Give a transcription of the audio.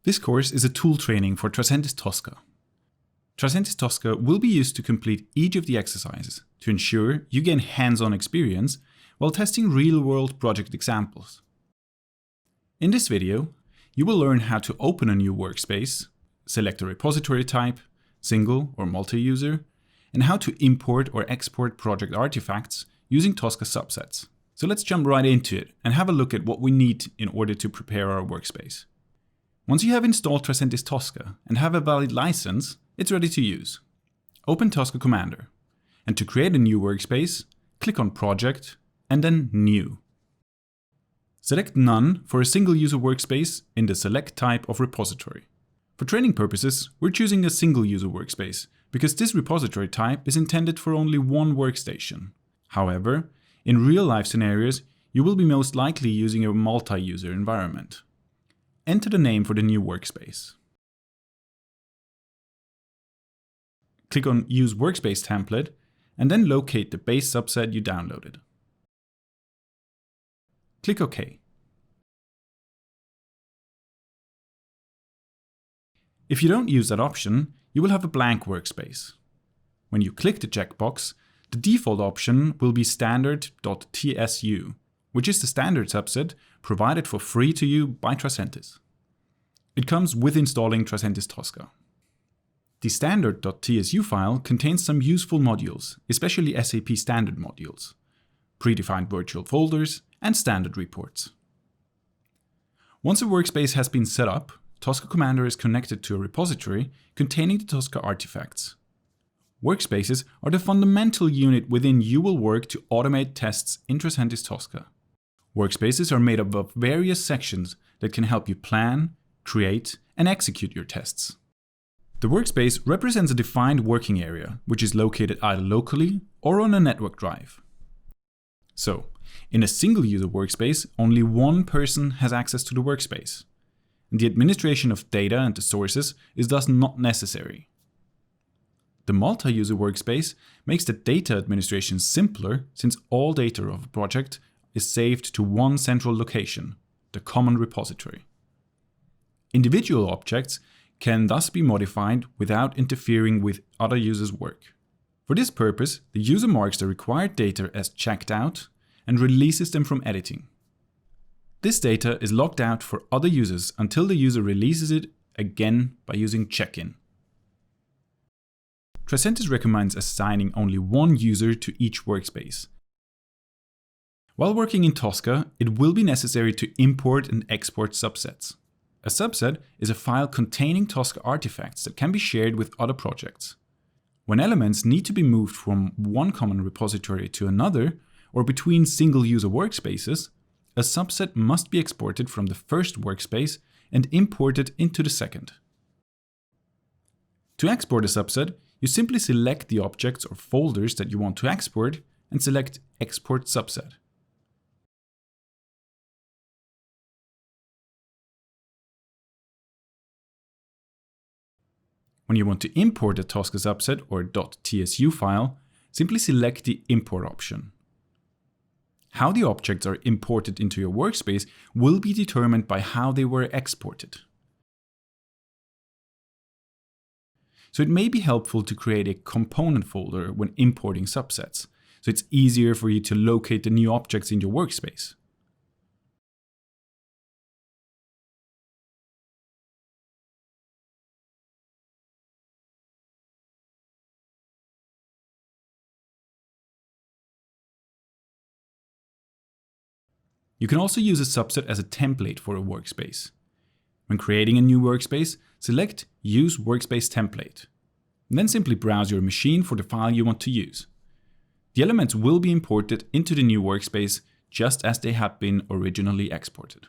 This course is a tool training for Tricentis Tosca. Tricentis Tosca will be used to complete each of the exercises to ensure you gain hands-on experience while testing real-world project examples. In this video, you will learn how to open a new workspace, select a repository type, single or multi-user, and how to import or export project artifacts using Tosca subsets. So let's jump right into it and have a look at what we need in order to prepare our workspace. Once you have installed Tricentis Tosca and have a valid license, it's ready to use. Open Tosca Commander, and to create a new workspace, click on Project and then New. Select None for a single-user workspace in the Select type of repository. For training purposes, we're choosing a single-user workspace because this repository type is intended for only one workstation. However, in real-life scenarios, you will be most likely using a multi-user environment. Enter the name for the new workspace. Click on Use Workspace Template and then locate the base subset you downloaded. Click OK. If you don't use that option, you will have a blank workspace. When you click the checkbox, the default option will be standard.tsu, which is the standard subset provided for free to you by Tricentis. It comes with installing Tricentis Tosca. The standard.tsu file contains some useful modules, especially SAP standard modules, predefined virtual folders, and standard reports. Once a workspace has been set up, Tosca Commander is connected to a repository containing the Tosca artifacts. Workspaces are the fundamental unit within you will work to automate tests in Tricentis Tosca. Workspaces are made up of various sections that can help you plan, create, and execute your tests. The workspace represents a defined working area, which is located either locally or on a network drive. So, in a single-user workspace, only one person has access to the workspace. And the administration of data and the sources is thus not necessary. The multi-user workspace makes the data administration simpler since all data of a project is saved to one central location, the common repository. Individual objects can thus be modified without interfering with other users' work. For this purpose, the user marks the required data as checked out and releases them from editing. This data is logged out for other users until the user releases it again by using check-in. Tricentis recommends assigning only one user to each workspace. While working in Tosca, it will be necessary to import and export subsets. A subset is a file containing Tosca artifacts that can be shared with other projects. When elements need to be moved from one common repository to another, or between single-user workspaces, a subset must be exported from the first workspace and imported into the second. To export a subset, you simply select the objects or folders that you want to export and select Export Subset. When you want to import a Tosca subset or .tsu file, simply select the Import option. How the objects are imported into your workspace will be determined by how they were exported. So it may be helpful to create a component folder when importing subsets, so it's easier for you to locate the new objects in your workspace. You can also use a subset as a template for a workspace. When creating a new workspace, select Use Workspace Template. And then simply browse your machine for the file you want to use. The elements will be imported into the new workspace just as they had been originally exported.